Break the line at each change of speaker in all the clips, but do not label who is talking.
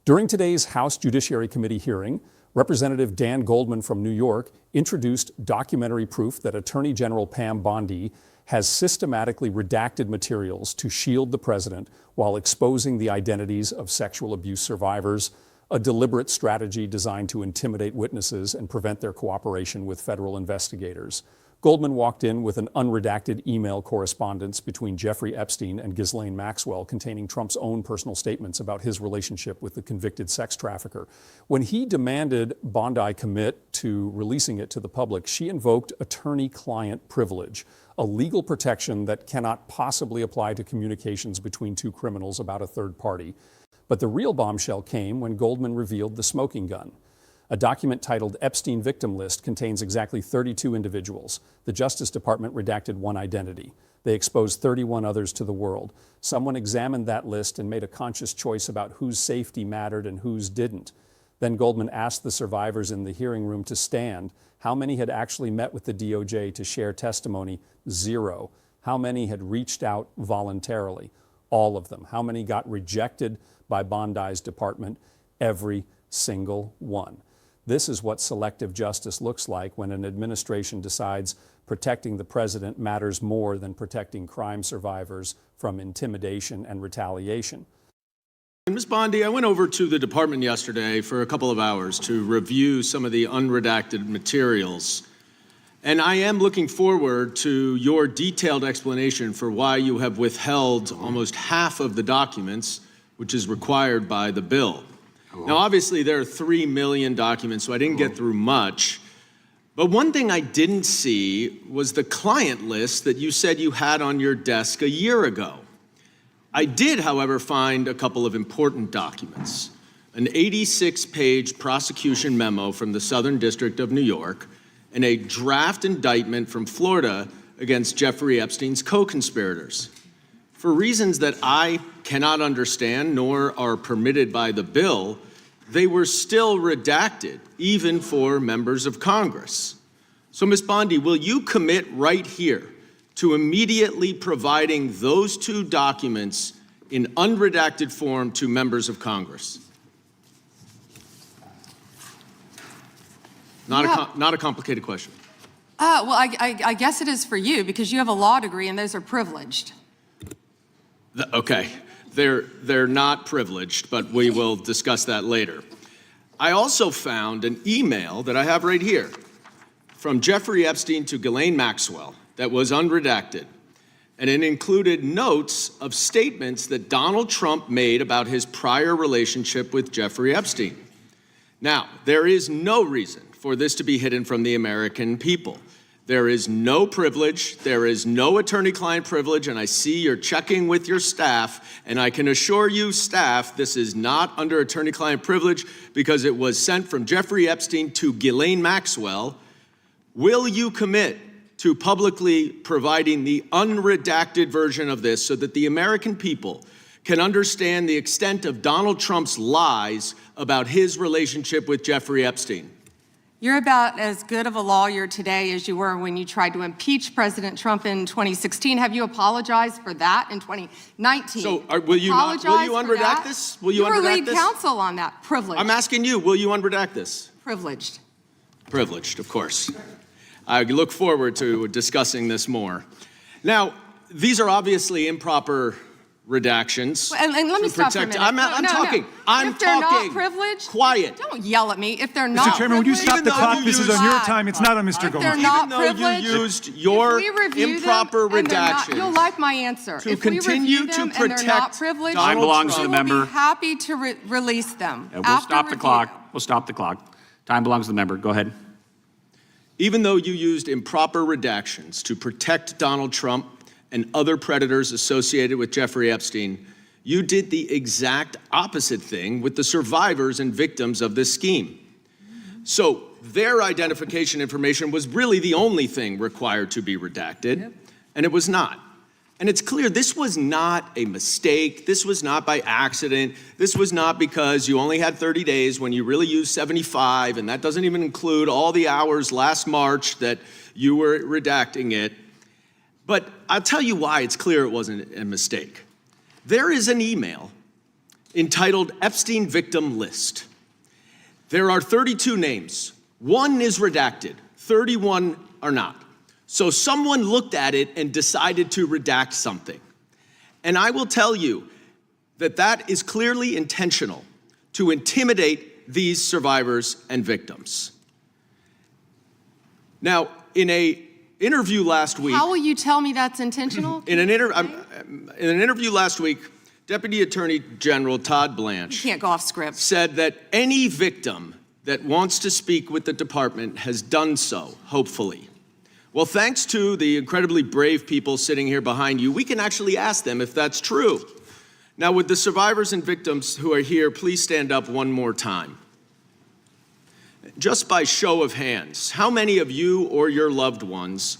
During today's House Judiciary Committee hearing, Representative Dan Goldman from New York introduced documentary proof that Attorney General Pam Bondi has systematically redacted materials to shield the president while exposing the identities of sexual abuse survivors, a deliberate strategy designed to intimidate witnesses and prevent their cooperation with federal investigators. Goldman walked in with an unredacted email correspondence between Jeffrey Epstein and Ghislaine Maxwell containing Trump's own personal statements about his relationship with the convicted sex trafficker. When he demanded Bondi commit to releasing it to the public, she invoked attorney-client privilege, a legal protection that cannot possibly apply to communications between two criminals about a third party. But the real bombshell came when Goldman revealed the smoking gun. A document titled Epstein Victim List contains exactly 32 individuals. The Justice Department redacted one identity. They exposed 31 others to the world. Someone examined that list and made a conscious choice about whose safety mattered and whose didn't. Then Goldman asked the survivors in the hearing room to stand. How many had actually met with the DOJ to share testimony? 0. How many had reached out voluntarily? All of them. How many got rejected by Bondi's department? Every single one. This is what selective justice looks like when an administration decides protecting the president matters more than protecting crime survivors from intimidation and retaliation.
Ms. Bondi, I went over to the department yesterday for a couple of hours to review some of the unredacted materials. And I am looking forward to your detailed explanation for why you have withheld almost half of the documents, which is required by the bill. Now, obviously, there are 3 million documents, so I didn't get through much. But one thing I didn't see was the client list that you said you had on your desk a year ago. I did, however, find a couple of important documents. An 86-page prosecution memo from the Southern District of New York and a draft indictment from Florida against Jeffrey Epstein's co-conspirators. For reasons that I cannot understand nor are permitted by the bill, they were still redacted, even for members of Congress. So, Ms. Bondi, will you commit right here to immediately providing those two documents in unredacted form to members of Congress? Not a complicated question.
Well, I guess it is for you because you have a law degree and those are privileged.
Okay, they're not privileged, but we will discuss that later. I also found an email that I have right here from Jeffrey Epstein to Ghislaine Maxwell that was unredacted, and it included notes of statements that Donald Trump made about his prior relationship with Jeffrey Epstein. Now, there is no reason for this to be hidden from the American people. There is no privilege, there is no attorney-client privilege, and I see you're checking with your staff, and I can assure you, staff, this is not under attorney-client privilege because it was sent from Jeffrey Epstein to Ghislaine Maxwell. Will you commit to publicly providing the unredacted version of this so that the American people can understand the extent of Donald Trump's lies about his relationship with Jeffrey Epstein?
You're about as good of a lawyer today as you were when you tried to impeach President Trump in 2016. Have you apologized for that in 2019?
So will you unredact this? Will you unredact this?
You were lead counsel on that. Privileged.
I'm asking you, will you unredact this?
Privileged.
Privileged, of course. I look forward to discussing this more. Now, these are obviously improper redactions.
And let me stop for a minute.
I'm talking.
If they're not privileged,
quiet.
Don't yell at me. If they're not
Mr. Chairman, would you stop the clock? This is on your time. It's not on Mr.
If they're
Goldman.
not
Even though
privileged,
you used your improper redactions,
you'll like my answer.
to
If we
continue
review them
to
and they're not
protect
privileged,
Donald
Time belongs to
we
the
will
member.
be happy to release them.
We'll
after
stop the
review.
clock. We'll stop the clock. Time belongs to the member. Go ahead.
even though you used improper redactions to protect Donald Trump and other predators associated with Jeffrey Epstein, you did the exact opposite thing with the survivors and victims of this scheme. So their identification information was really the only thing required to be redacted, and it was not. And it's clear this was not a mistake. This was not by accident. This was not because you only had 30 days when you really used 75, and that doesn't even include all the hours last March that you were redacting it. But I'll tell you why it's clear it wasn't a mistake. There is an email entitled Epstein Victim List. There are 32 names. One is redacted, 31 are not. So someone looked at it and decided to redact something. And I will tell you that that is clearly intentional to intimidate these survivors and victims. Now, in an interview last week...
How will you tell me that's intentional?
In an interview last week, Deputy Attorney General Todd Blanche...
You can't go off script.
...said that any victim that wants to speak with the department has done so, hopefully. Well, thanks to the incredibly brave people sitting here behind you, we can actually ask them if that's true. Now, would the survivors and victims who are here please stand up one more time? Just by show of hands, how many of you or your loved ones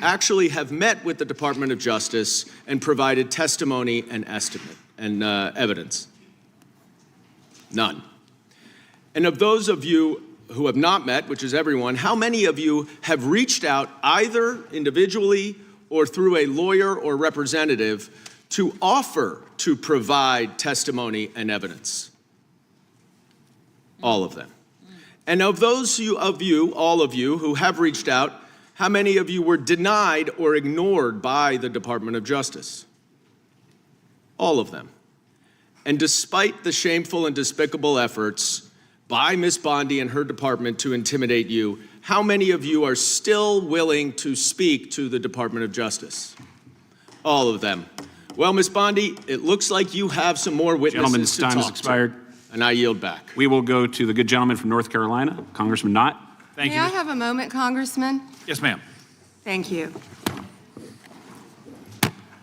actually have met with the Department of Justice and provided testimony and estimate and evidence? None. And of those of you who have not met, which is everyone, how many of you have reached out either individually or through a lawyer or representative to offer to provide testimony and evidence? All of them. And of those of you, all of you, who have reached out, how many of you were denied or ignored by the Department of Justice? All of them. And despite the shameful and despicable efforts by Ms. Bondi and her department to intimidate you, how many of you are still willing to speak to the Department of Justice? All of them. Well, Ms. Bondi, it looks like you have some more witnesses to talk to.
Gentleman's time has expired.
And I yield back.
We will go to the good gentleman from North Carolina, Congressman Knott.
Thank
May
you.
I have a moment, Congressman?
Yes, ma'am.
Thank you.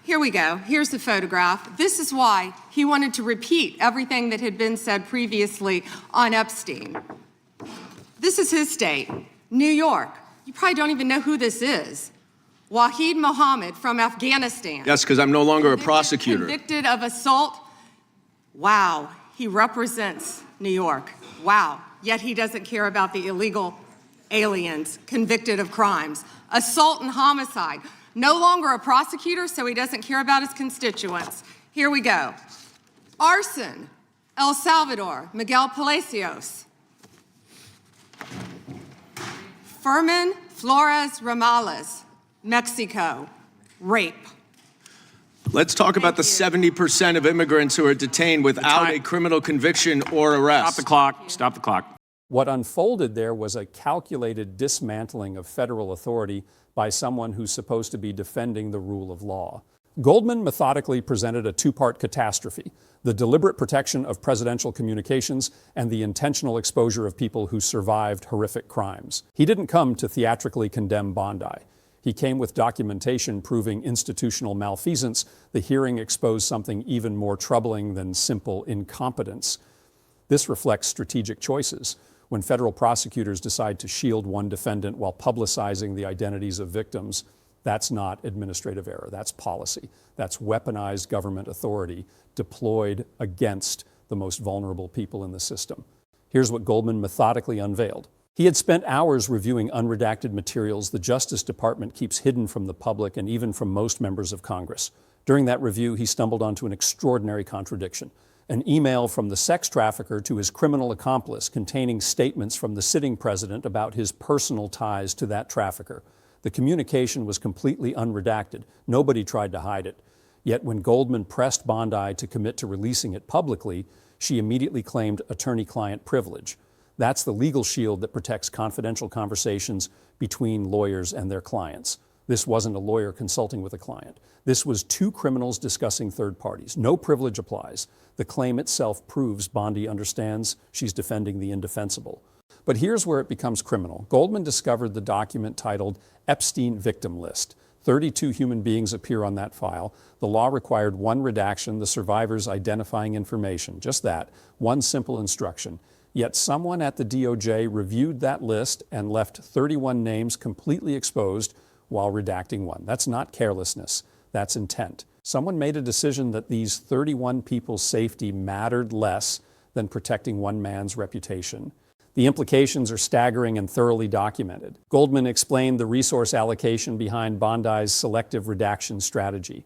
Here we go. Here's the photograph. This is why he wanted to repeat everything that had been said previously on Epstein. This is his state, New York. You probably don't even know who this is. Wahid Mohammed from Afghanistan.
Yes, because I'm no longer a prosecutor.
Convicted of assault. Wow, he represents New York. Wow, yet he doesn't care about the illegal aliens convicted of crimes. Assault and homicide. No longer a prosecutor, so he doesn't care about his constituents. Here we go. Arson, El Salvador, Miguel Palacios. Fermin Flores Ramales, Mexico, rape.
Let's talk about the 70% of immigrants who are detained without a criminal conviction or arrest.
Stop the clock. Stop the clock.
What unfolded there was a calculated dismantling of federal authority by someone who's supposed to be defending the rule of law. Goldman methodically presented a two-part catastrophe: the deliberate protection of presidential communications and the intentional exposure of people who survived horrific crimes. He didn't come to theatrically condemn Bondi. He came with documentation proving institutional malfeasance. The hearing exposed something even more troubling than simple incompetence. This reflects strategic choices. When federal prosecutors decide to shield one defendant while publicizing the identities of victims, that's not administrative error. That's policy. That's weaponized government authority deployed against the most vulnerable people in the system. Here's what Goldman methodically unveiled. He had spent hours reviewing unredacted materials the Justice Department keeps hidden from the public and even from most members of Congress. During that review, he stumbled onto an extraordinary contradiction: an email from the sex trafficker to his criminal accomplice containing statements from the sitting president about his personal ties to that trafficker. The communication was completely unredacted. Nobody tried to hide it. Yet when Goldman pressed Bondi to commit to releasing it publicly, she immediately claimed attorney-client privilege. That's the legal shield that protects confidential conversations between lawyers and their clients. This wasn't a lawyer consulting with a client. This was two criminals discussing third parties. No privilege applies. The claim itself proves Bondi understands she's defending the indefensible. But here's where it becomes criminal. Goldman discovered the document titled Epstein Victim List. 32 human beings appear on that file. The law required one redaction, the survivors identifying information. Just that, one simple instruction. Yet someone at the DOJ reviewed that list and left 31 names completely exposed while redacting one. That's not carelessness, that's intent. Someone made a decision that these 31 people's safety mattered less than protecting one man's reputation. The implications are staggering and thoroughly documented. Goldman explained the resource allocation behind Bondi's selective redaction strategy.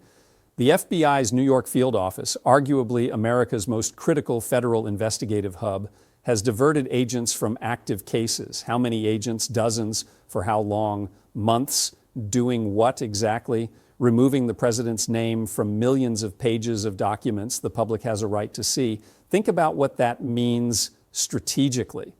The FBI's New York field office, arguably America's most critical federal investigative hub, has diverted agents from active cases. How many agents? Dozens. For how long? Months. Doing what exactly? Removing the president's name from millions of pages of documents the public has a right to see. Think about what that means strategically.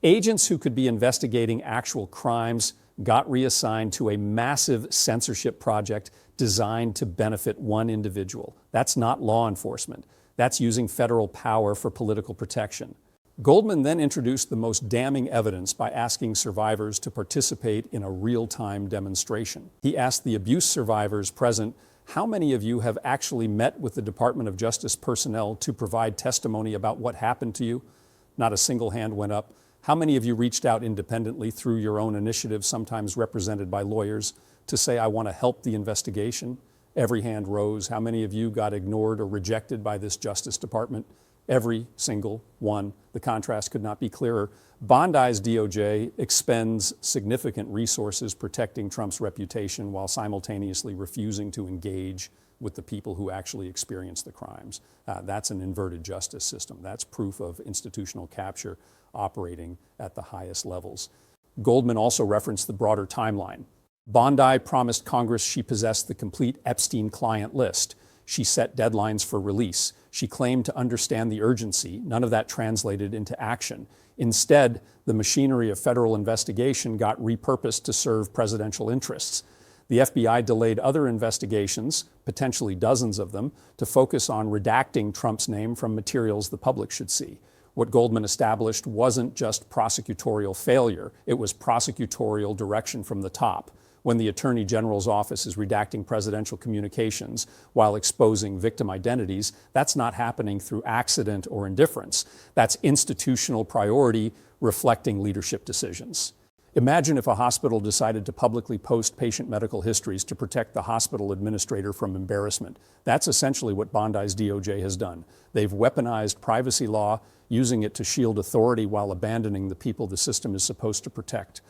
Agents who could be investigating actual crimes got reassigned to a massive censorship project designed to benefit one individual. That's not law enforcement. That's using federal power for political protection. Goldman then introduced the most damning evidence by asking survivors to participate in a real-time demonstration. He asked the abuse survivors present, how many of you have actually met with the Department of Justice personnel to provide testimony about what happened to you? Not a single hand went up. How many of you reached out independently through your own initiative, sometimes represented by lawyers, to say, I want to help the investigation? Every hand rose. How many of you got ignored or rejected by this Justice Department? Every single one. The contrast could not be clearer. Bondi's DOJ expends significant resources protecting Trump's reputation while simultaneously refusing to engage with the people who actually experienced the crimes. That's an inverted justice system. That's proof of institutional capture operating at the highest levels. Goldman also referenced the broader timeline. Bondi promised Congress she possessed the complete Epstein client list. She set deadlines for release. She claimed to understand the urgency. None of that translated into action. Instead, the machinery of federal investigation got repurposed to serve presidential interests. The FBI delayed other investigations, potentially dozens of them, to focus on redacting Trump's name from materials the public should see. What Goldman established wasn't just prosecutorial failure, it was prosecutorial direction from the top. When the Attorney General's office is redacting presidential communications while exposing victim identities, that's not happening through accident or indifference. That's institutional priority reflecting leadership decisions. Imagine if a hospital decided to publicly post patient medical histories to protect the hospital administrator from embarrassment. That's essentially what Bondi's DOJ has done. They've weaponized privacy law, using it to shield authority while abandoning the people the system is supposed to protect.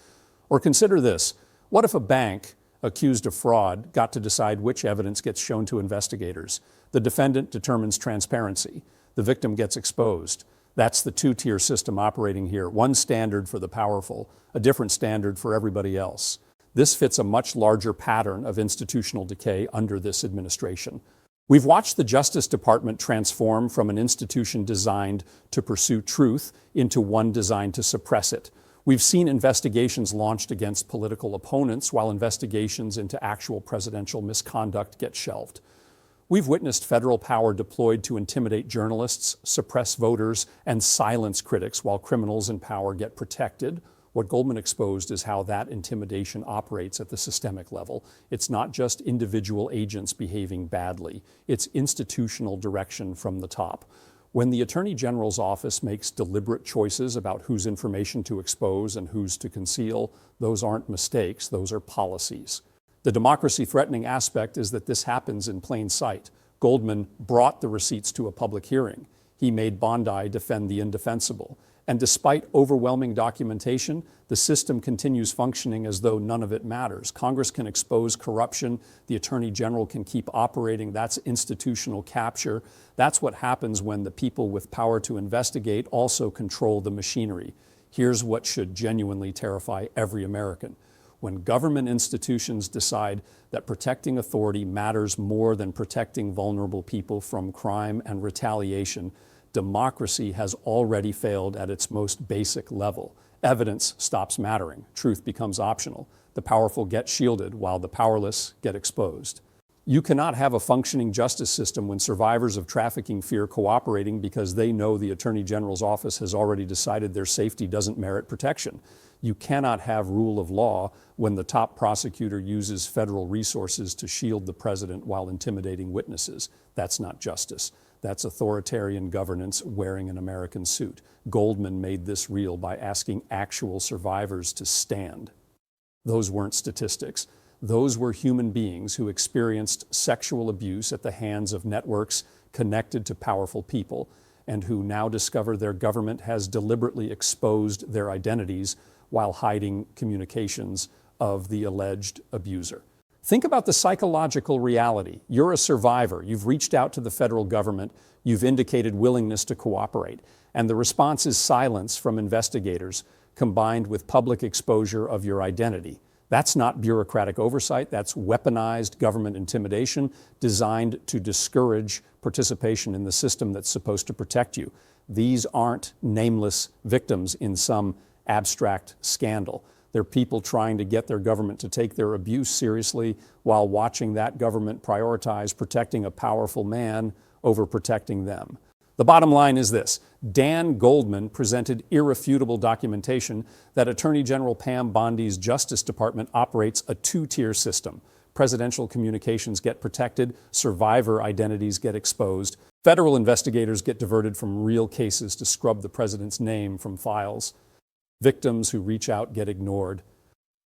Or consider this. What if a bank accused of fraud got to decide which evidence gets shown to investigators? The defendant determines transparency. The victim gets exposed. That's the two-tier system operating here. One standard for the powerful, a different standard for everybody else. This fits a much larger pattern of institutional decay under this administration. We've watched the Justice Department transform from an institution designed to pursue truth into one designed to suppress it. We've seen investigations launched against political opponents while investigations into actual presidential misconduct get shelved. We've witnessed federal power deployed to intimidate journalists, suppress voters, and silence critics while criminals in power get protected. What Goldman exposed is how that intimidation operates at the systemic level. It's not just individual agents behaving badly. It's institutional direction from the top. When the Attorney General's office makes deliberate choices about whose information to expose and whose to conceal, those aren't mistakes, those are policies. The democracy-threatening aspect is that this happens in plain sight. Goldman brought the receipts to a public hearing. He made Bondi defend the indefensible. And despite overwhelming documentation, the system continues functioning as though none of it matters. Congress can expose corruption. The Attorney General can keep operating. That's institutional capture. That's what happens when the people with power to investigate also control the machinery. Here's what should genuinely terrify every American. When government institutions decide that protecting authority matters more than protecting vulnerable people from crime and retaliation, democracy has already failed at its most basic level. Evidence stops mattering. Truth becomes optional. The powerful get shielded while the powerless get exposed. You cannot have a functioning justice system when survivors of trafficking fear cooperating because they know the Attorney General's office has already decided their safety doesn't merit protection. You cannot have rule of law when the top prosecutor uses federal resources to shield the president while intimidating witnesses. That's not justice. That's authoritarian governance wearing an American suit. Goldman made this real by asking actual survivors to stand. Those weren't statistics. Those were human beings who experienced sexual abuse at the hands of networks connected to powerful people and who now discover their government has deliberately exposed their identities while hiding communications of the alleged abuser. Think about the psychological reality. You're a survivor. You've reached out to the federal government. You've indicated willingness to cooperate. And the response is silence from investigators combined with public exposure of your identity. That's not bureaucratic oversight. That's weaponized government intimidation designed to discourage participation in the system that's supposed to protect you. These aren't nameless victims in some abstract scandal. They're people trying to get their government to take their abuse seriously while watching that government prioritize protecting a powerful man over protecting them. The bottom line is this: Dan Goldman presented irrefutable documentation that Attorney General Pam Bondi's Justice Department operates a two-tier system. Presidential communications get protected, survivor identities get exposed, federal investigators get diverted from real cases to scrub the president's name from files. Victims who reach out get ignored.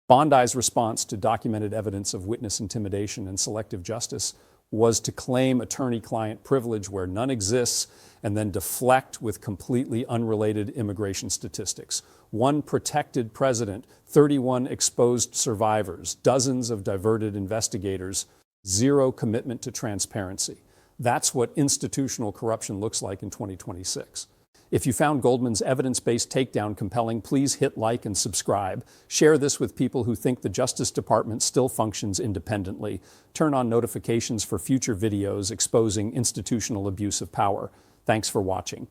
Bondi's response to documented evidence of witness intimidation and selective justice was to claim attorney-client privilege where none exists and then deflect with completely unrelated immigration statistics. One protected president, 31 exposed survivors, dozens of diverted investigators, zero commitment to transparency. That's what institutional corruption looks like in 2026. If you found Goldman's evidence-based takedown compelling, please hit like and subscribe. Share this with people who think the Justice Department still functions independently. Turn on notifications for future videos exposing institutional abuse of power. Thanks for watching.